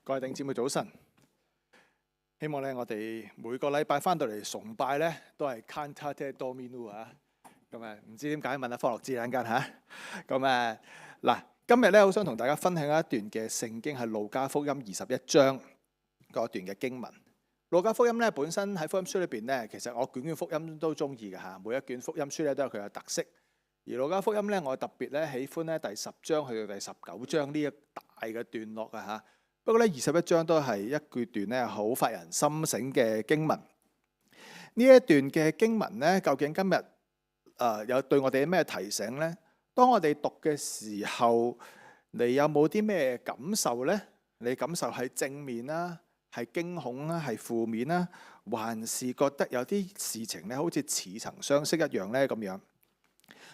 各位弟兄姊妹早晨，希望咧我哋每個禮拜翻到嚟崇拜咧都係 Cantate Domino 啊，咁啊唔知點解問下方樂志陣間嚇，咁嗱今日咧好想同大家分享一段嘅聖經係路加福音21章嗰段嘅經文。路加福音咧本身喺福音書裏邊咧，其實我卷福音都中意嘅嚇，每一卷福音書咧都有佢嘅特色。而路加福音咧，我特別咧喜歡咧第10章去到第19章呢一大嘅段落啊嚇。不過咧21章都係一段咧好發人心醒嘅經文。呢一段嘅經文咧，究竟今日有對我哋咩提醒呢？當我哋讀嘅時候，你有冇啲咩感受呢？你感受係正面啦，係驚恐啦，係負面啦，還是覺得有啲事情咧好似似曾相識一樣呢？咁樣，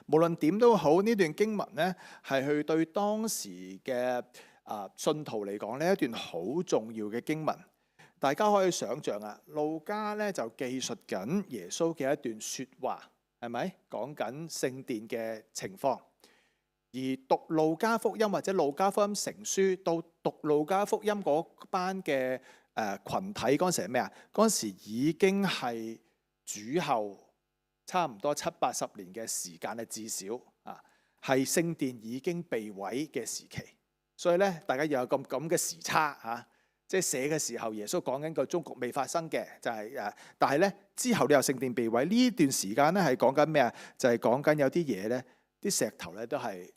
無論點都好，呢段經文咧係去對當時嘅信徒嚟講呢一段好重要嘅經文。大家可以想象啊，路加咧就記述緊耶穌嘅一段說話，係咪講緊聖殿嘅情況？而讀路加福音或者路加福音成書到讀路加福音嗰班嘅群體嗰陣時係咩啊？嗰陣時已經係主後差唔多70-80年嘅時間咧，至少係聖殿已經被毀嘅時期。所以咧，大家又有咁嘅時差嚇，即係寫嘅時候，耶穌講緊個終局未發生嘅，就係但係咧之後你又聖殿被毀呢段時間咧係講緊咩啊？就係講緊有啲嘢咧，啲石頭咧都係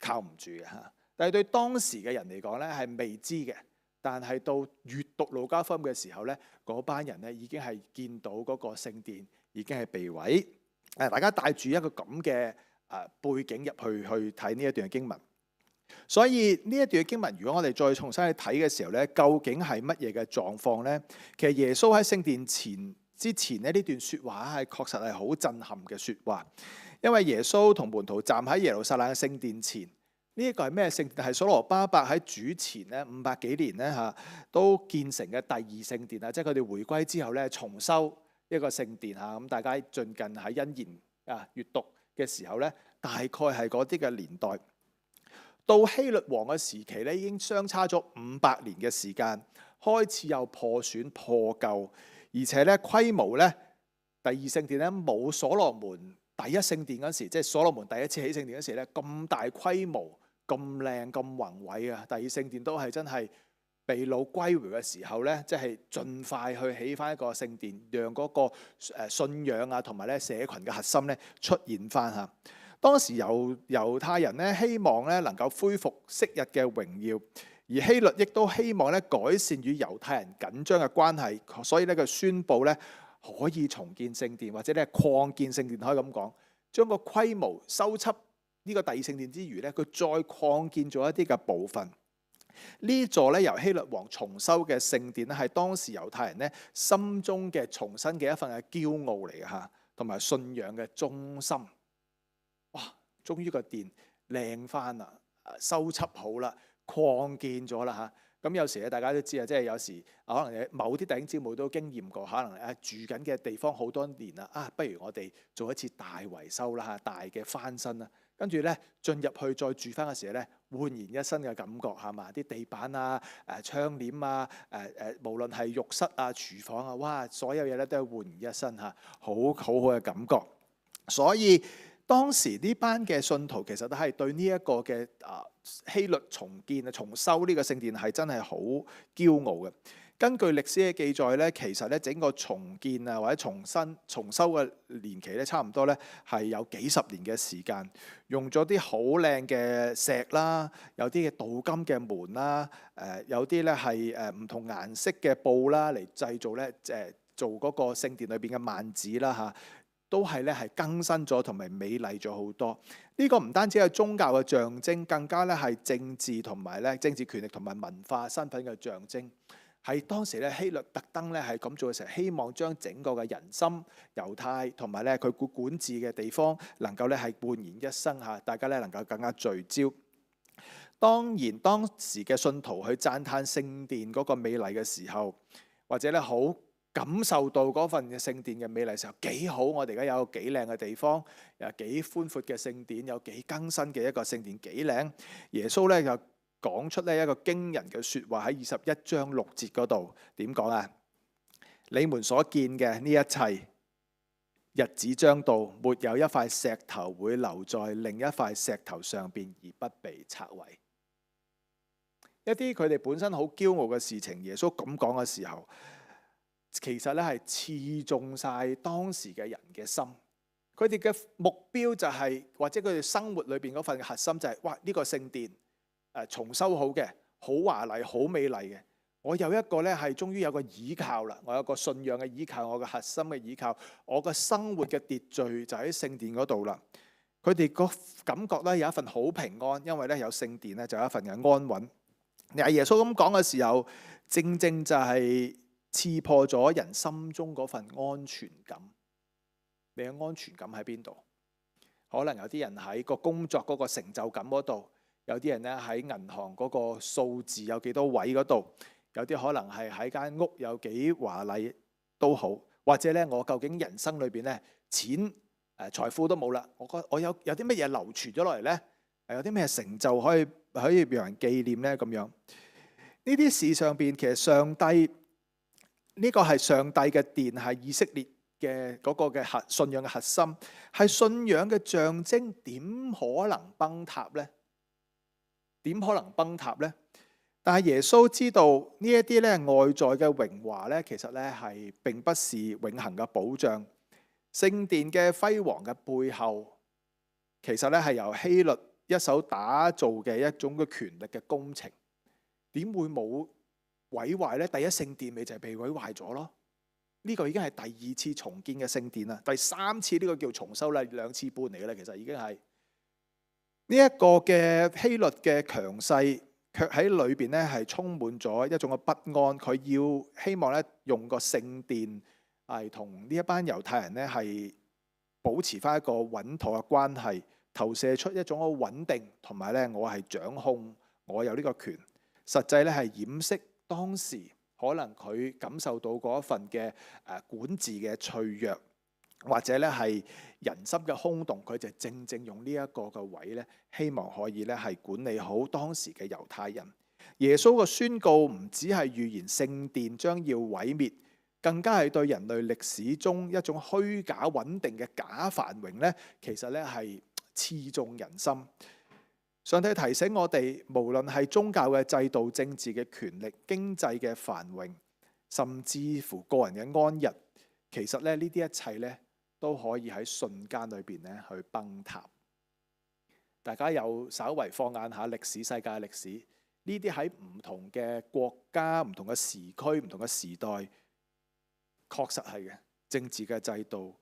靠唔住嘅嚇。但係對當時嘅人嚟講咧係未知嘅，但係到閱讀路加福音嘅時候咧，嗰班人咧已經係見到嗰個聖殿已經係被毀。大家帶住一個咁嘅背景入去睇呢一段經文。所以呢一段經文，如果我哋再重新去睇嘅時候咧，究竟係乜嘢嘅狀況呢？其實耶穌喺聖殿之前咧，呢段說話係確實係好震撼嘅說話，因為耶穌同門徒站喺耶路撒冷嘅聖殿前，呢一個係咩聖殿？係所羅巴伯喺主前咧500幾年咧吓都建成嘅第二聖殿啊，即係佢哋回歸之後咧重修一個聖殿吓。咁大家最近喺恩言閱讀嘅時候咧，大概係嗰啲嘅年代。到希律王嘅時期咧，已經相差咗500年嘅時間，開始有破損破舊，而且咧規模咧第二聖殿咧冇所羅門第一聖殿嗰時，即係所羅門第一次起聖殿嗰時咧咁大規模、咁靚、咁宏偉啊！第二聖殿都係真係被擄歸回嘅時候咧，即係盡快去起翻一個聖殿，讓嗰個信仰啊同埋咧社群嘅核心咧出現翻嚇。當時猶太人咧希望咧能夠恢復昔日嘅榮耀，而希律亦都希望咧改善與猶太人緊張嘅關係，所以咧佢宣布咧可以重建聖殿，或者咧擴建聖殿，可以咁講，將個規模修葺呢個第二聖殿之餘咧，佢再擴建咗一啲嘅部分。呢座咧由希律王重修嘅聖殿咧，係當時猶太人咧心中嘅重新嘅一份嘅驕傲嚟嘅嚇，同埋信仰嘅中心。哇！終於個殿靚翻啦，修葺好啦，擴建咗啦嚇。咁有時咧，大家都知啊，即係有時可能某啲弟兄姊妹都經驗過，可能住緊嘅地方好多年啦，不如我哋做一次大維修啦嚇，大嘅翻新啦，跟住咧進入去再住翻嘅時候咧，煥然一新嘅感覺係嘛？啲地板啊、窗簾啊、無論係浴室啊、廚房啊，哇！所有嘢咧都係煥然一新嚇，好好嘅感覺。所以當時呢班嘅信徒其實都係對呢一個嘅希律重建啊、重修呢個聖殿係真係好驕傲嘅。根據歷史嘅記載咧，其實咧整個重建啊或者重修嘅年期咧，差唔多咧係有幾十年嘅時間，用咗啲好靚嘅石啦，有啲嘅鍍金嘅門啦，有啲咧係唔同顏色嘅布啦嚟製造咧做嗰個聖殿裏邊嘅幔子啦嚇。都係咧係更新咗同埋美麗咗好多。呢個唔單止係宗教嘅象徵，更加咧係政治同埋咧政治權力同埋文化身份嘅象徵。係當時咧希律特登咧係咁做嘅時候，希望將整個嘅人心、猶太同埋咧佢管治嘅地方能夠咧係煥然一新嚇，大家咧能夠更加聚焦。當然當時嘅信徒去讚歎聖殿嗰個美麗嘅時候，或者咧好感受到嗰份嘅聖殿嘅美麗時候，幾好！我哋而家有個幾靚嘅地方，又幾寬闊嘅聖殿，有幾更新嘅一個聖殿，幾靚。耶穌咧又講出呢一個驚人嘅說話，喺21章6節嗰度點講啊？你們所見嘅呢一切，日子將到，沒有一塊石頭會留在另一塊石頭上邊而不被拆毀。一啲佢哋本身好驕傲嘅事情，耶穌咁講嘅時候，其實咧係刺中晒當時嘅人嘅心。佢哋嘅目標就係，或者佢哋生活裏邊嗰份核心就係，哇！呢個聖殿重修好嘅，好華麗、好美麗嘅。我有一個咧係終於有個倚靠啦，我有個信仰嘅倚靠，我嘅核心嘅倚靠，我嘅生活嘅秩序就喺聖殿嗰度啦。佢哋個感覺咧有一份好平安，因為咧有聖殿咧就有一份嘅安穩。但係耶穌咁講嘅時候，正正就係刺破咗人心中嗰份安全感。你嘅安全感喺邊度？可能有啲人喺個工作嗰個成就感嗰度，有啲人咧喺銀行嗰個數字有幾多位嗰度。有啲可能係喺間屋有幾華麗都好，或者咧我究竟人生裏邊咧錢財富都冇啦，我有啲乜嘢流傳咗落嚟咧？有啲咩成就可以讓人紀念咧？咁樣呢啲事上邊，其實上帝呢個係上帝嘅殿，係以色列嘅嗰個嘅信仰嘅核心，係信仰嘅象徵，點可能崩塌咧？點可能崩塌咧？但係耶穌知道呢一啲咧外在嘅榮華咧，其實咧係並不是永恆嘅保障。聖殿嘅輝煌嘅背後，其實咧係由希律一手打造嘅一種嘅權力嘅工程。點會冇毀壞咧？第一聖殿咪就係被毀壞咗咯。呢個已經係第二次重建嘅聖殿啦，第三次呢個叫重修啦，2次半嚟嘅啦，其實已經係呢一個嘅希律嘅強勢。卻喺裏邊咧係充滿咗一種嘅不安，佢要希望咧用個聖殿係同呢一班猶太人咧係保持翻一個穩妥嘅關係，投射出一種嘅穩定，同埋咧我係掌控，我有呢個權。實際咧係掩飾當時可能佢感受到嗰一份嘅管治嘅脆弱，或者咧係人心嘅空洞，佢就正正用呢一個嘅位咧，希望可以咧係管理好當時嘅猶太人。耶穌嘅宣告唔只係預言聖殿將要毀滅，更加係對人類歷史中一種虛假穩定嘅假繁榮咧，其實咧係刺中人心。上帝提醒我哋，無論係宗教嘅制度、政治嘅權力、經濟嘅繁榮，甚至乎個人嘅安逸，其實咧呢啲一切咧，都可以喺瞬間裏邊咧去崩塌。大家有稍為放眼下歷史，世界嘅歷史，呢啲喺唔同嘅國家、唔同嘅時區、唔同嘅時代，確實係嘅。政治嘅制度、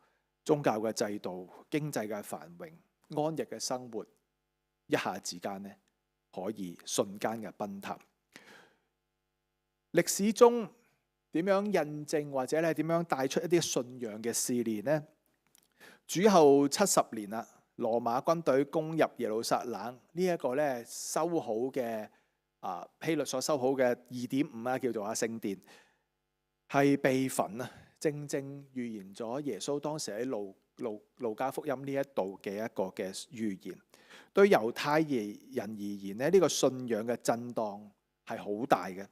宗教嘅制度、經濟嘅繁榮、安逸嘅生活，一下子間咧可以瞬間嘅崩塌。歷史中點樣印證或者咧點樣帶出一啲信仰嘅試煉呢？主後70年啦，羅馬軍隊攻入耶路撒冷，呢一個咧修好嘅希律所修好嘅2.5啊，叫做聖殿，係被焚啊！正正預言咗耶穌當時喺路加福音呢一度嘅一個嘅預言。對猶太人而言咧，呢個信仰嘅震盪係好大嘅。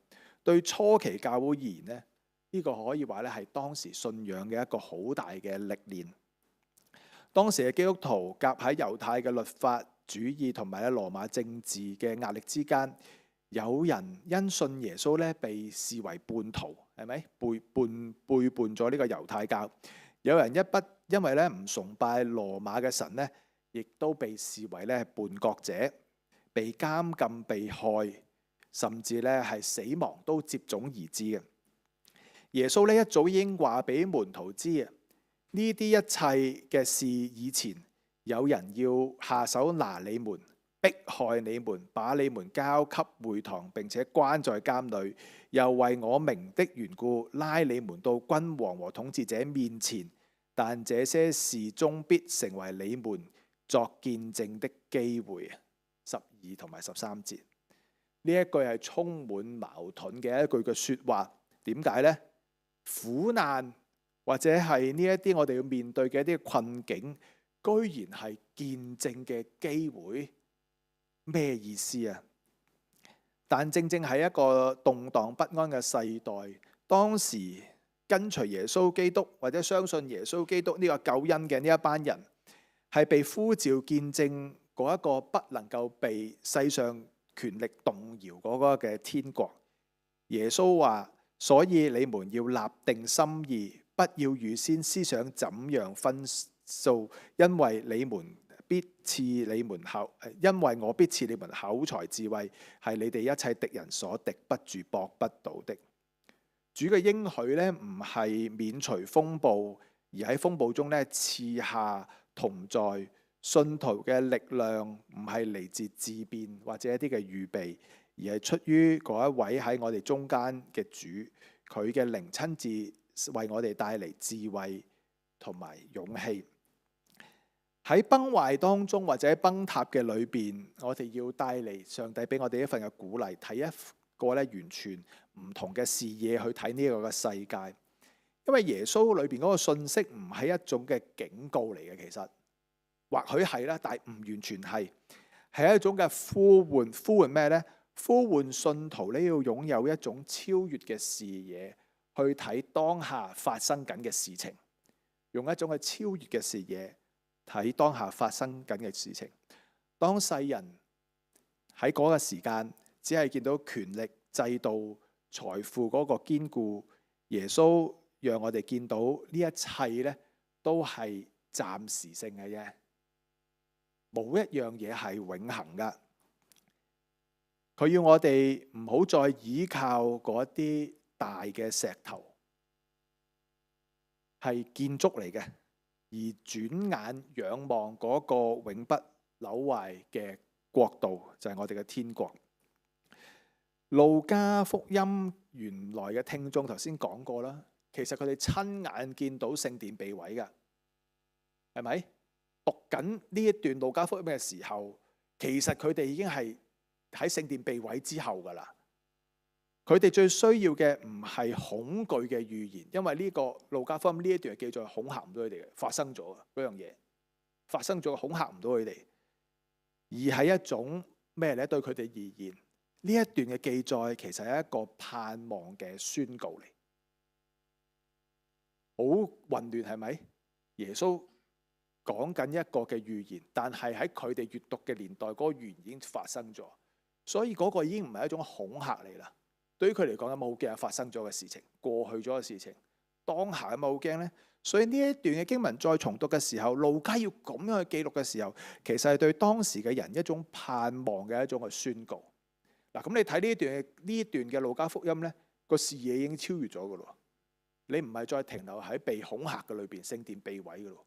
對初期教會而言咧，呢個可以話咧係當時信仰嘅一個好大嘅歷練。當時嘅基督徒夾喺猶太嘅律法主義同埋咧羅馬政治嘅壓力之間，有人因信耶穌咧被視為叛徒，係咪背叛咗呢個猶太教？有人因為咧唔崇拜羅馬嘅神咧，亦都被視為咧叛國者，被監禁、被害，甚至咧係死亡都接踵而至嘅。耶穌咧一早已經話俾門徒知啊。呢啲一切嘅事以前有人要下手拿你們，迫害你們，把你們交給會堂，並且關在監裏，又為我名的緣故拉你們到君王和統治者面前。但這些事終必成為你們作見證的機會。12同埋13節，呢一句係充滿矛盾嘅一句嘅說話。點解呢？苦難或者係呢一啲我哋要面對嘅一啲困境，居然係見證嘅機會，咩意思啊？但正正喺一個動盪不安嘅世代，當時跟隨耶穌基督或者相信耶穌基督呢個救恩嘅呢一班人，係被呼召見證嗰一個不能夠被世上權力動搖嗰個嘅天國。耶穌話：所以你們要立定心意，不要預先思想怎樣分數，因為我必賜你們口才智慧，係你哋一切敵人所敵不住、駁不倒的。主嘅應許呢，唔係免除風暴，而喺風暴中呢賜下同在。信徒嘅力量唔係嚟自自辯或者一啲嘅預備，而係出於嗰一位喺我哋中間嘅主，佢嘅靈親自為我哋帶嚟智慧同埋勇氣。喺崩壞當中或者喺崩塌嘅裏邊，我哋要帶嚟上帝俾我哋一份嘅鼓勵，睇一個咧完全唔同嘅視野去睇呢個嘅世界。因為耶穌裏邊嗰個信息唔係一種嘅警告嚟嘅，其實或許係啦，但係唔完全係，係一種嘅呼喚。呼喚咩呢？呼喚信徒咧要擁有一種超越嘅視野去睇當下發生緊嘅事情，用一種嘅超越嘅視野睇當下發生緊嘅事情。當世人喺嗰個時間只係見到權力、制度、財富嗰個堅固，耶穌讓我哋見到呢一切咧都係暫時性嘅啫，冇一樣嘢係永恆噶。佢要我哋唔好再依靠嗰啲大嘅石頭，係建築嚟嘅，而轉眼仰望嗰個永不朽壞嘅國度，就係我哋嘅天國。路加福音原來嘅聽眾頭先講過啦，其實佢哋親眼見到聖殿被毀噶，係咪？讀緊呢一段路加福音嘅時候，其實佢哋已經係喺聖殿被毀之後噶啦。佢哋最需要嘅唔係恐懼嘅預言，因為呢個路加福音呢一段嘅記載恐嚇唔到佢哋嘅，發生咗嗰樣嘢，發生咗恐嚇唔到佢哋，而係一種咩咧？對佢哋而言，呢一段嘅記載其實係一個盼望嘅宣告嚟，好混亂係咪？耶穌講緊一個嘅預言，但係喺佢哋閱讀嘅年代，嗰個預言已經發生咗，所以嗰個已經唔係一種恐嚇嚟啦。對於佢嚟講，有冇好驚發生咗嘅事情，過去咗嘅事情，當下有冇好驚呢？所以呢一段嘅經文再重讀嘅時候，路加要咁樣去記錄嘅時候，其實係對當時嘅人一種盼望嘅一種嘅宣告。嗱，咁你睇呢一段嘅路加福音呢，個視野已經超越咗噶咯。你唔係再停留喺被恐嚇嘅裏邊，聖殿被毀噶咯。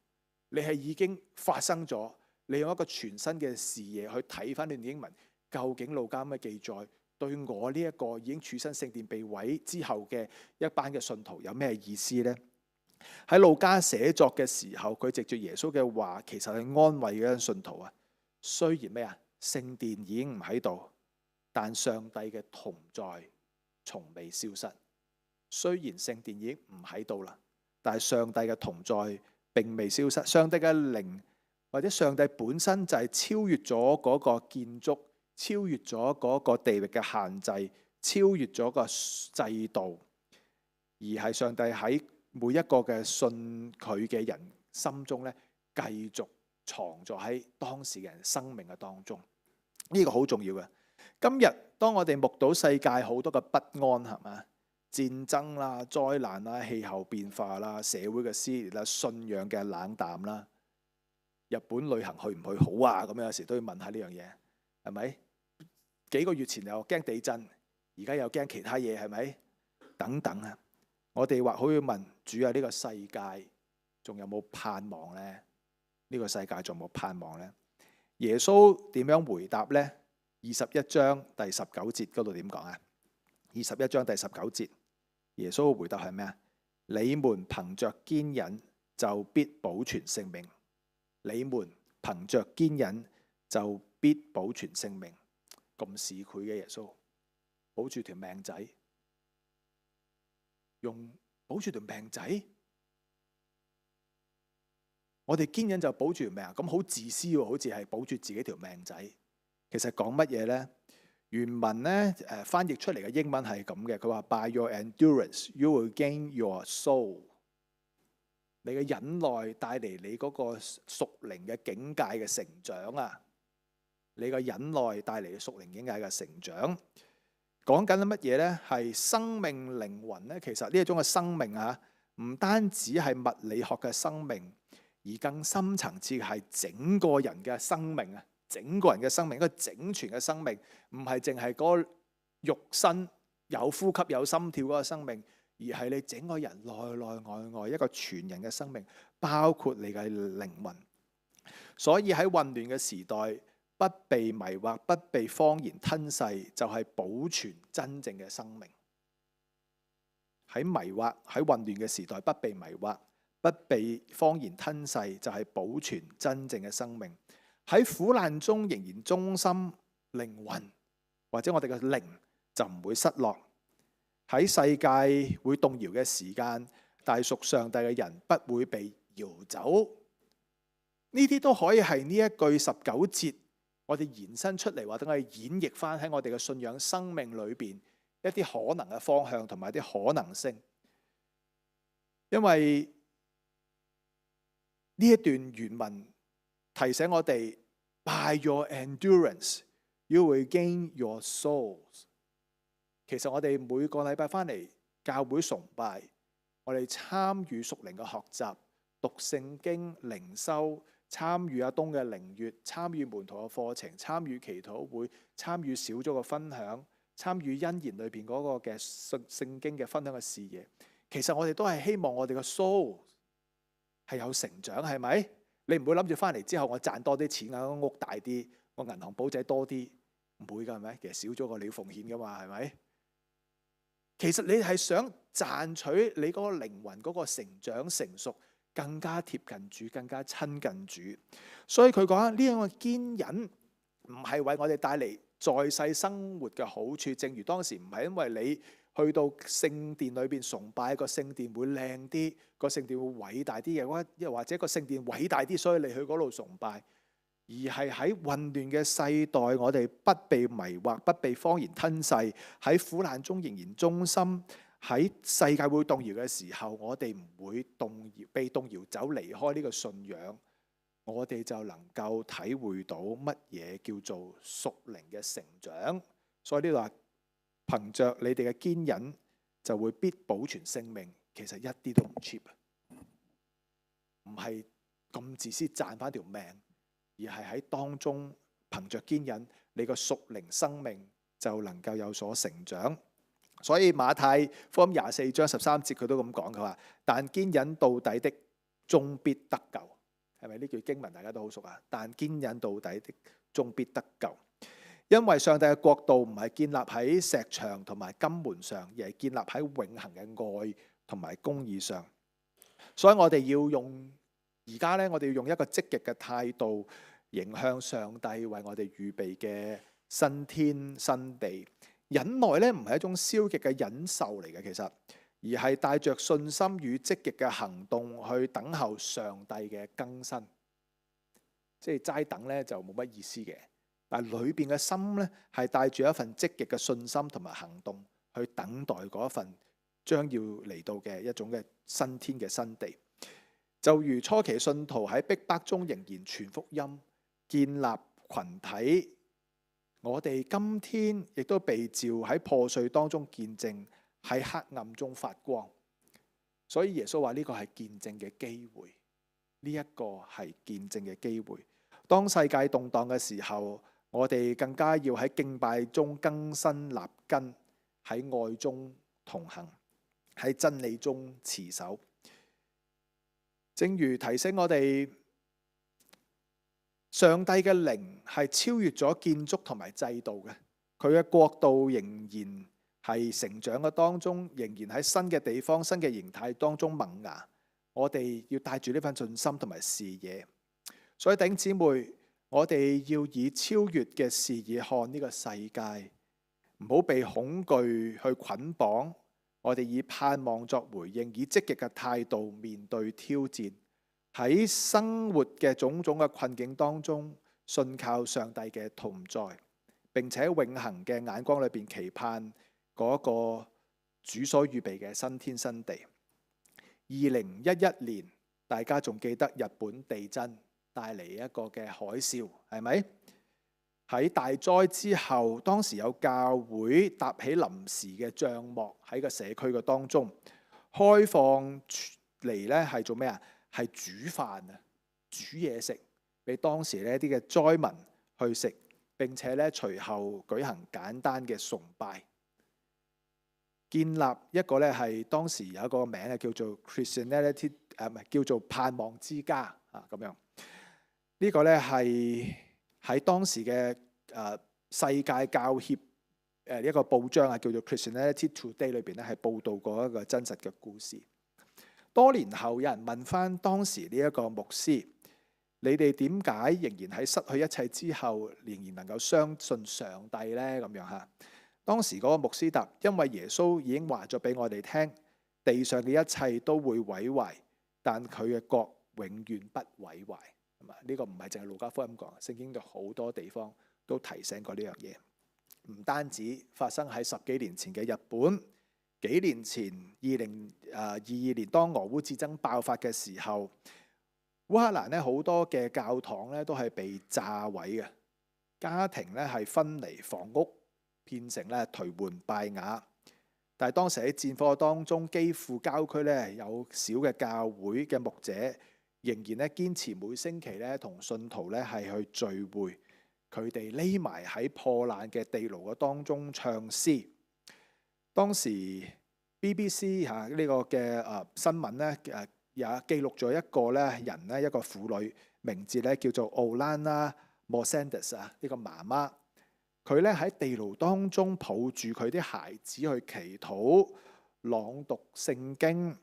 你係已經發生咗，你用一個全新嘅視野去睇翻段經文，究竟路加嘅記載對我呢一個已經處身聖殿被毀之後嘅一班嘅信徒有咩意思呢？喺路加寫作嘅時候，佢藉住耶穌嘅話，其實係安慰嗰啲信徒啊。雖然咩啊，聖殿已經唔喺度，但上帝嘅同在從未消失。雖然聖殿已經唔喺度啦，但係上帝嘅同在並未消失。上帝嘅靈或者上帝本身就係超越咗嗰個建築，超越咗嗰個地域嘅限制，超越咗個制度，而係上帝喺每一個嘅信佢嘅人心中咧，繼續藏咗喺當時嘅人生命嘅當中。呢個好重要嘅。今日當我哋目睹世界好多嘅不安，係嘛？戰爭啦、災難啦、氣候變化啦、社會嘅撕裂啦、信仰嘅冷淡啦，日本旅行去唔去好啊？咁樣有時都要問下呢樣嘢，係咪？幾個月前又驚地震，而家又驚其他嘢，係咪？等等啊！我哋或許要問主啊，呢個世界仲有冇盼望呢？呢個世界仲有冇盼望呢？耶穌點樣回答呢？21章第19節嗰度點講啊？21章第19節，耶穌嘅回答係咩啊？你們憑着堅忍就必保存性命。你們憑着堅忍就必保存性命。咁市儈嘅耶穌，保住條命仔，用保住條命仔，我哋堅忍就保住條命，咁好自私喎，好似係保住自己條命仔。其實講乜嘢呢？原文咧翻譯出嚟嘅英文係咁嘅，佢話 By your endurance, you will gain your soul。你嘅忍耐帶嚟你嗰個屬靈嘅境界嘅成長啊！你嘅忍耐帶嚟屬靈境界嘅成長，講緊乜嘢呢？係生命靈魂咧。其實呢一種嘅生命啊，唔單止係物理學嘅生命，而更深層次係整個人嘅生命啊！整個人嘅生命，一個整全嘅生命，唔係淨係嗰個肉身有呼吸有心跳嗰個生命。而係你整個人內內外外一個全人嘅生命，包括你嘅靈魂。所以喺混亂嘅時代，不被迷惑、不被謊言吞噬，就係保存真正嘅生命。喺迷惑、喺混亂嘅時代，不被迷惑、不被謊言吞噬，就係保存真正嘅生命。喺苦難中仍然忠心靈魂，或者我哋嘅靈就唔會失落。喺世界會動搖嘅時間，但係屬上帝嘅人不會被搖走。呢啲都可以係呢一句19節，我哋延伸出嚟，或者我哋演繹翻喺我哋嘅信仰生命裏邊一啲可能嘅方向同埋一啲可能性。因為呢一段原文提醒我哋 ，By your endurance, you will gain your souls。其實我哋每個禮拜翻嚟教會崇拜，我哋參與屬靈嘅學習、讀聖經、靈修，參與阿東嘅靈月，參與門徒嘅課程，參與祈禱會，參與小組嘅分享，參與恩言裏邊嗰個嘅聖經嘅分享嘅視野。其實我哋都係希望我哋嘅 soul 係有成長，係咪？你唔會諗住翻嚟之後我賺多啲錢啊，屋大啲，我銀行簿仔多啲，唔會㗎，係咪？其實少咗個你要奉獻㗎嘛，係咪？其實你係想賺取你嗰個靈魂嗰個成長成熟，更加貼近主，更加親近主。所以佢講呢樣嘅堅忍唔係為我哋帶嚟在世生活嘅好處。正如當時唔係因為你去到聖殿裏邊崇拜，個聖殿會靚啲，個聖殿會偉大啲嘅，又或者個聖殿偉大啲，所以你去嗰度崇拜。而係喺混亂嘅世代，我哋不被迷惑，不被謊言吞噬，喺苦難中仍然忠心。喺世界會動搖嘅時候，我哋唔會被動搖走離開呢個信仰，我哋就能夠體會到乜嘢叫做屬靈嘅成長。所以呢度話，憑着你哋嘅堅忍，就會必保存性命。其實一啲都唔 cheap， 唔係咁自私賺翻條命。而係喺當中憑着堅忍，你個屬靈生命就能夠有所成長。所以馬太福音24章13節佢都咁講，佢話：但堅忍到底的，終必得救。係咪呢句經文大家都好熟啊？但堅忍到底的，終必得救。因為上帝嘅國度唔係建立喺石牆同埋金門上，而係建立喺永恆嘅愛同埋公義上。所以我哋要用而家咧，我哋要用一個積極嘅態度，迎向上帝為我哋預備嘅新天新地。忍耐咧唔係一種消極嘅忍受嚟嘅，其實，而係帶着信心與積極嘅行動去等候上帝嘅更新。即係齋等咧就冇乜意思嘅，但係裏邊嘅心咧係帶住一份積極嘅信心同埋行動去等待嗰一份將要嚟到嘅一種嘅新天嘅新地。就如初期信徒喺逼迫中仍然傳福音、建立群體，我哋今天亦都被召喺破碎當中見證，喺黑暗中發光。所以耶穌話呢個係見證嘅機會，呢一個係見證嘅機會。當世界動盪嘅時候，我哋更加要喺敬拜中更新立根，喺愛中同行，喺真理中持守。正如提醒我哋，上帝嘅靈係超越咗建築同埋制度嘅，佢嘅國度仍然係成長嘅當中，仍然喺新嘅地方、新嘅形態當中萌芽。我哋要帶住呢份信心同埋視野，所以弟兄姊妹，我哋要以超越嘅視野看呢個世界，唔好被恐懼去捆綁。我哋以盼望作回應，以積極嘅態度面對挑戰。喺生活嘅種種嘅困境當中，信靠上帝嘅同在，並且永恆嘅眼光裏邊期盼嗰個主所預備嘅新天新地。2011年，大家仲記得日本地震帶嚟一個嘅海嘯，係咪？喺大災之後，當時有教會搭起臨時嘅帳幕喺個社區嘅當中，開放嚟咧係做咩啊？係煮飯啊，煮嘢食俾當時呢啲嘅災民去食，並且咧隨後舉行簡單嘅崇拜，建立一個咧係當時有一個名係叫做 Christianity， 唔係叫做盼望之家啊咁樣。呢個咧係喺當時嘅世界教協一個報章啊，叫做 Christianity Today 裏邊咧係報導過一個真實嘅故事。多年後，有人問翻當時呢一個牧師：你哋點解仍然喺失去一切之後，仍然能夠相信上帝呢？咁樣嚇。當時嗰個牧師答：因為耶穌已經話咗俾我哋聽，地上嘅一切都會毀壞，但佢嘅國永遠不毀壞。呢個唔係淨係路加福音講，聖經嘅好多地方都提醒過呢樣嘢。唔單止發生喺10幾年前嘅日本，幾年前2022年當俄烏戰爭爆發嘅時候，烏克蘭咧好多嘅教堂咧都係被炸毀嘅，家庭咧係分離，房屋變成咧頹垣敗瓦。但係當時喺戰火當中，基輔郊區咧有小嘅教會嘅牧者，仍然咧堅持每星期咧同信徒咧係去聚會，佢哋匿埋喺破爛嘅地牢嘅當中唱詩。當時 BBC 呢個嘅新聞咧也記錄咗一個咧人咧，一個婦女，名字咧叫做 Olana Mosendes 呢個媽媽，佢咧喺地牢當中抱住佢啲孩子去祈禱、朗讀聖經，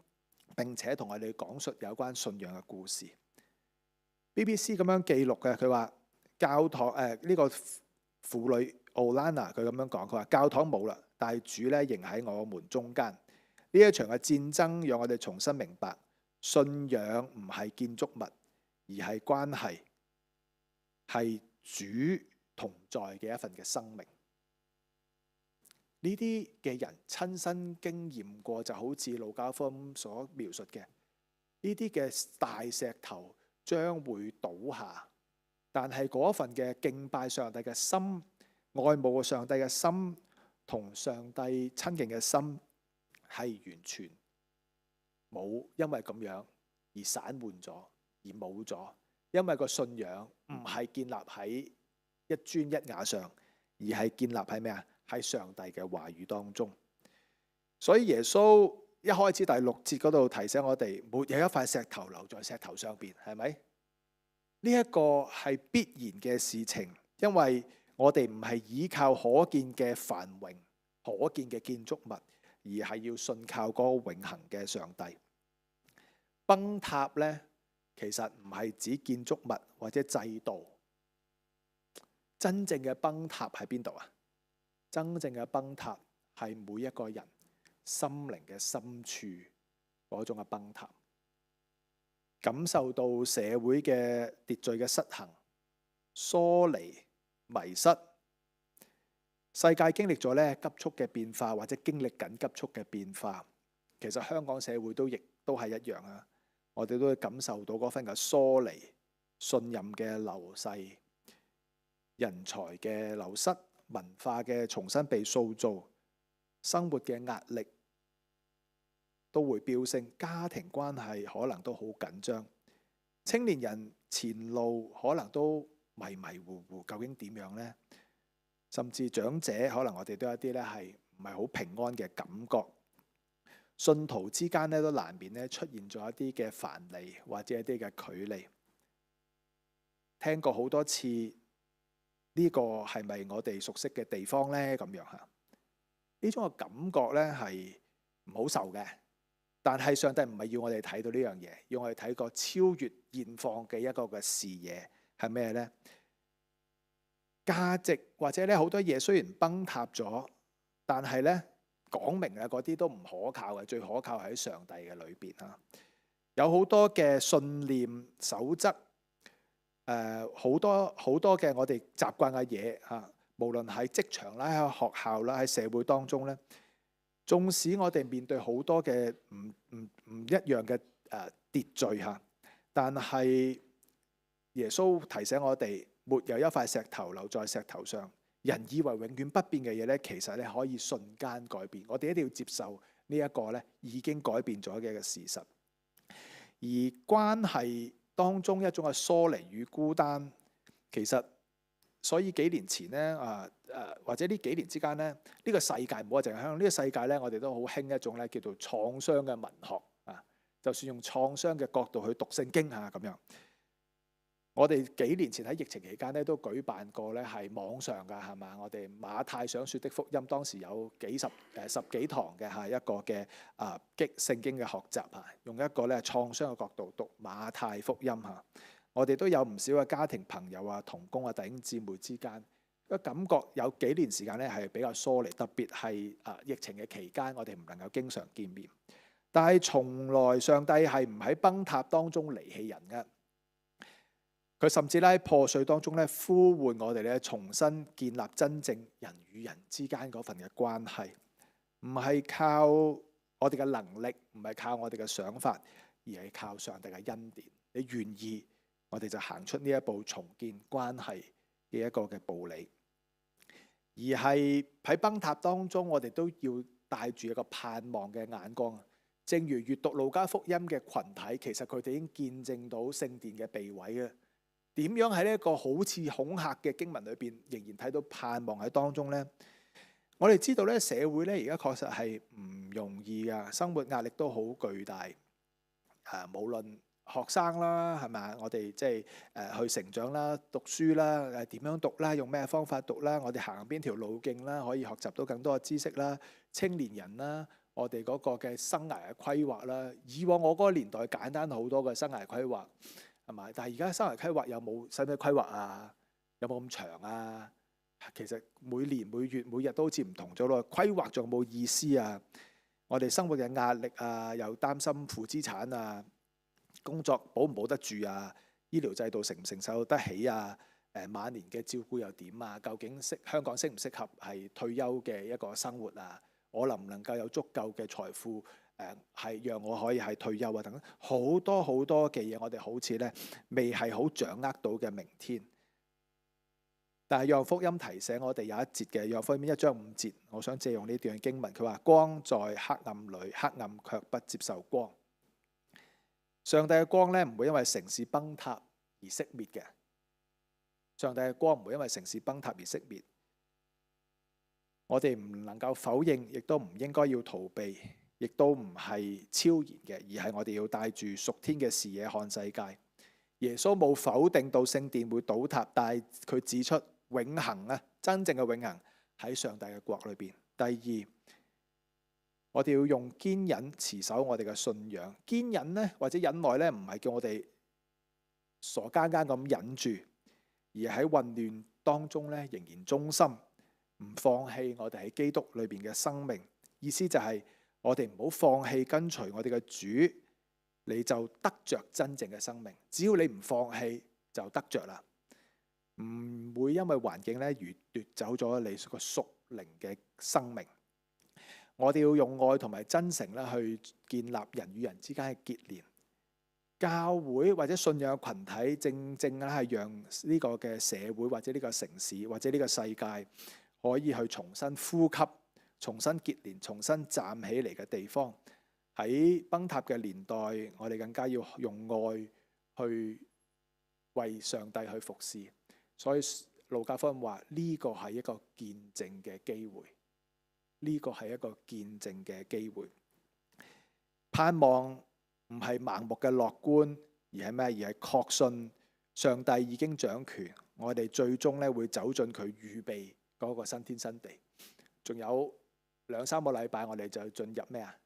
並且同我哋講述有關信仰嘅故事。BBC 咁樣記錄嘅，佢話教堂呢個婦女 Olana 佢咁樣講，佢話教堂冇啦，但係主咧仍喺我們中間。呢一場嘅戰爭讓我哋重新明白，信仰唔係建築物，而係關係，係主同在嘅一份嘅生命。呢啲嘅人親身經驗過，就好似路加福音所描述嘅，呢啲嘅大石頭將會倒下，但係嗰份嘅敬拜上帝嘅心、愛慕上帝嘅心、同上帝親近嘅心，係完全冇因為咁樣而散渙咗，而冇咗。因為個信仰唔係建立喺一磚一瓦上，而係建立喺咩啊？喺上帝嘅話語當中。所以耶穌一開始第6節嗰度提醒我哋，沒有一塊石頭留在石頭上邊，係咪？呢一個係必然嘅事情，因為我哋唔係依靠可見嘅繁榮、可見嘅建築物，而係要信靠嗰個永恆嘅上帝。崩塌呢，其實唔係指建築物或者制度，真正嘅崩塌喺邊度啊？真正嘅崩塌係每一個人心靈嘅深處嗰種嘅崩塌，感受到社會嘅秩序嘅失衡、疏離、迷失。世界經歷咗咧急速嘅變化，或者經歷緊急速嘅變化。其實香港社會亦都係一樣啊！我哋都會感受到嗰份嘅疏離、信任嘅流逝、人才嘅流失、文化嘅重新被塑造、生活嘅壓力都會飆升，家庭關係可能都好緊張，青年人前路可能都迷迷糊糊，究竟點樣呢？甚至長者可能我哋都有一啲咧係唔係好平安嘅感覺，信徒之間咧都難免咧出現咗一啲嘅藩籬或者一啲嘅距離。聽過好多次，呢個係咪我哋熟悉嘅地方呢？咁樣嚇，呢種嘅感覺咧係唔好受嘅。但係上帝唔係要我哋睇到呢樣嘢，要我哋睇個超越現況嘅一個嘅視野係咩呢？價值或者咧好多嘢雖然崩塌咗，但係咧講明啊嗰啲都唔可靠嘅，最可靠係喺上帝嘅裏邊啊。有好多嘅信念守則，好多嘅我哋習慣嘅嘢嚇，無論喺職場啦、喺學校啦、喺社會當中咧，縱使我哋面對好多嘅唔一樣嘅秩序嚇，但係耶穌提醒我哋，沒有一塊石頭留在石頭上。人以為永遠不變嘅嘢咧，其實咧可以瞬間改變。我哋一定要接受呢一個咧已經改變咗嘅事實。而關係當中一種嘅疏離與孤單，其實所以幾年前咧或者呢幾年之間咧，呢個世界唔好話淨係香港，呢個世界咧我哋都好興一種咧叫做創傷嘅文學啊。就算用創傷嘅角度去讀聖經啊咁樣。我哋幾年前喺疫情期間咧，都舉辦過咧係網上㗎，係嘛？我哋馬太想說的福音，當時有十幾堂嘅係一個嘅聖經嘅學習啊，用一個咧創傷嘅角度讀馬太福音嚇。我哋都有唔少嘅家庭朋友啊、同工啊、弟兄姊妹之間，個感覺有幾年時間咧係比較疏離，特別係疫情嘅期間，我哋唔能夠經常見面。但係從來上帝係唔喺崩塌當中離棄人嘅。佢甚至喺破碎當中咧呼喚我哋咧重新建立真正人與人之間嗰份嘅關係，唔係靠我哋嘅能力，唔係靠我哋嘅想法，而係靠上帝嘅恩典。你願意，我哋就行出呢一步重建關係嘅一個嘅步履。而係喺崩塌當中，我哋都要帶住一個盼望嘅眼光。正如閱讀路加福音嘅群體，其實佢哋已經見證到聖殿嘅被毀嘅。點樣喺呢一個好似恐嚇嘅經文裏邊，仍然睇到盼望喺當中呢？我哋知道咧，社會咧而家確實係唔容易噶，生活壓力都好巨大。無論學生啦，係咪？我哋即係去成長啦、讀書啦、點樣讀啦、用咩方法讀啦、我哋行邊條路徑啦，可以學習到更多嘅知識啦。青年人啦，我哋嗰個嘅生涯嘅規劃啦，以往我嗰個年代簡單好多嘅生涯規劃。係咪？但係而家生涯規劃有冇使唔使規劃啊？有冇咁長啊？其實每年每月每日都好似唔同咗咯。規劃仲有冇意思啊？我哋生活嘅壓力啊，又擔心負資產啊，工作保唔保得住啊？醫療制度承唔承受得起啊？晚年嘅照顧又點啊？究竟香港適唔適合係退休嘅一個生活啊？我能唔能夠有足夠嘅財富？係讓我可以係退休啊，等等好多好多嘅嘢，我哋好似咧未係好掌握到嘅明天。但係約翰福音提醒我哋有一節嘅約翰福音1章5節，我想借用呢段經文，佢話光在黑暗裏，黑暗卻不接受光。上帝嘅光咧唔會因為城市崩塌而熄滅嘅，上帝嘅光唔會因為城市崩塌而熄滅。我哋唔能夠否認，亦都唔應該要逃避。亦都唔係超然嘅，而係我哋要帶住屬天嘅視野看世界。耶穌冇否定到聖殿會倒塌，但係佢指出永恆啊，真正嘅永恆喺上帝嘅國裏邊。第二，我哋要用堅忍持守我哋嘅信仰。堅忍呢，或者忍耐呢，唔係叫我哋傻更更咁忍住，而喺混亂當中呢，仍然忠心，唔放棄我哋喺基督裏邊嘅生命。意思就係，我哋唔好放棄跟隨我哋嘅主，你就得着真正嘅生命。只要你唔放棄，就得着啦，唔會因為環境咧而奪走咗你個屬靈嘅生命。我哋要用愛同埋真誠咧去建立人與人之間嘅結連。教會或者信仰嘅群體，正正咧係讓呢個嘅社會或者呢個城市或者呢個世界可以去重新呼吸，重新結連，重新站起嚟嘅地方。喺崩塌嘅年代，我哋更加要用愛去為上帝去服侍。所以路加福音話呢個係一個見證嘅機會，呢個係一個見證嘅機會。盼望唔係盲目嘅樂觀，而係咩？而係確信上帝已經掌權，我哋最終咧會走進佢預備嗰個新天新地。仲有2-3個禮拜，我哋就進入咩啊？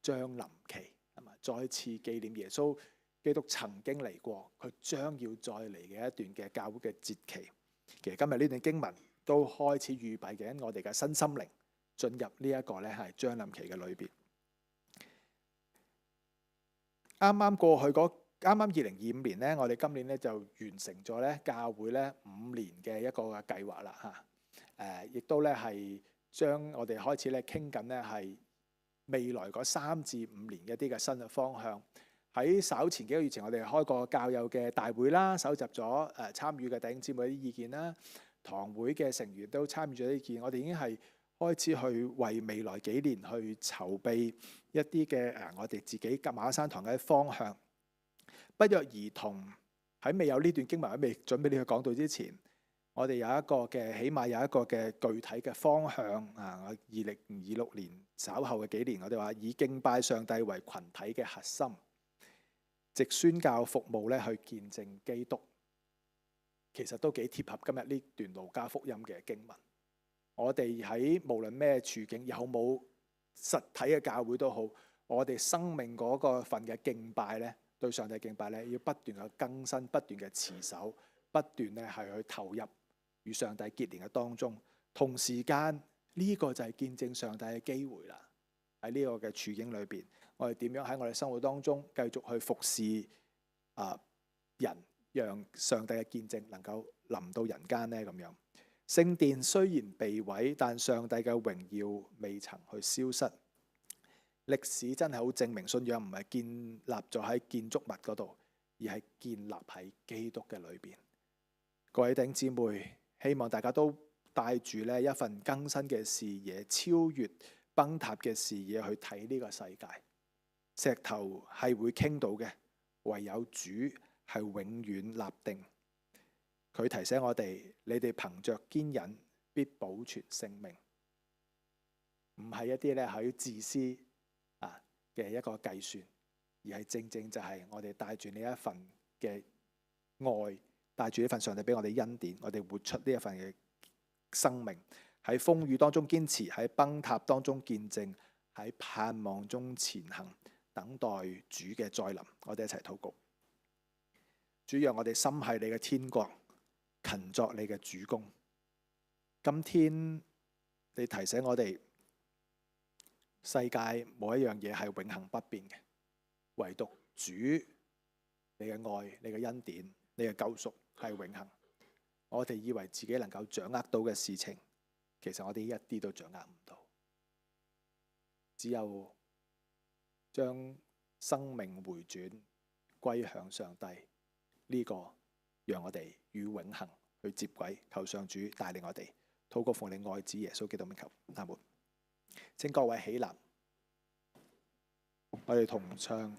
將臨期，係嘛？再次紀念耶穌基督曾經嚟過，佢將要再嚟嘅一段嘅教會嘅節期。其實今日呢段經文都開始預備緊我哋嘅身心靈進入呢一個咧係將臨期嘅裏邊。啱啱過去嗰2025年咧，我哋今年咧就完成咗咧教會咧5年嘅一個計劃啦嚇。亦都咧係將我哋開始咧傾緊咧係未來嗰3至5年一啲嘅新嘅方向。喺稍前幾個月前，我哋開過教友嘅大會啦，搜集咗參與嘅弟兄姊妹啲意見啦，堂會嘅成員都參與咗啲意見。我哋已經係開始去為未來幾年去籌備一啲嘅我哋自己馬可山堂嘅方向。不約而同喺未有呢段經文，喺未準備呢個講道之前，我哋有一個嘅，起碼有一個嘅具體嘅方向啊！2026年稍後嘅幾年，我哋話以敬拜上帝為群體嘅核心，藉宣教服務咧去見證基督。其實都幾貼合今日呢段路加福音嘅經文。我哋喺無論咩處境，有冇實體嘅教會都好，我哋生命嗰個份嘅敬拜咧，對上帝敬拜咧，要不斷嘅更新，不斷嘅持守，不斷咧係去投入與上帝結連嘅當中。同時間呢個就係見證上帝嘅機會啦。喺呢個嘅處境裏邊，我哋點樣喺我哋生活當中繼續去服侍人，讓上帝嘅見證能夠臨到人間呢？咁樣，聖殿雖然被毀，但上帝嘅榮耀未曾去消失。歷史真係好證明，信仰唔係建立咗喺建築物嗰度，而係建立喺基督嘅裏邊。各位弟兄姊妹，希望大家都帶住呢一份更新嘅視野，超越崩塌嘅視野去睇呢個世界。石頭係會傾倒嘅，唯有主係永遠立定。佢提醒我哋：你哋憑着堅忍必保存性命。唔係一啲咧喺自私嘅一個計算，而係正正就係我哋帶住呢一份嘅愛，帶住呢份上帝俾我哋恩典，我哋活出呢一份嘅生命，喺風雨當中堅持，喺崩塌當中見證，喺盼望中前行，等待主嘅再臨。我哋一齊禱告。主，讓我哋心繫你嘅天國，勤作你嘅主工。今天你提醒我哋，世界冇一樣嘢係永恆不變嘅，唯獨主你嘅愛、你嘅恩典、你嘅救贖係永恆。我哋以為自己能夠掌握到嘅事情，其實我哋一啲都掌握唔到。只有將生命回轉歸向上帝，呢個讓我哋與永恆去接軌。求上主帶領我哋，禱告奉你愛子耶穌基督名求，阿門。請各位起立，我哋同唱。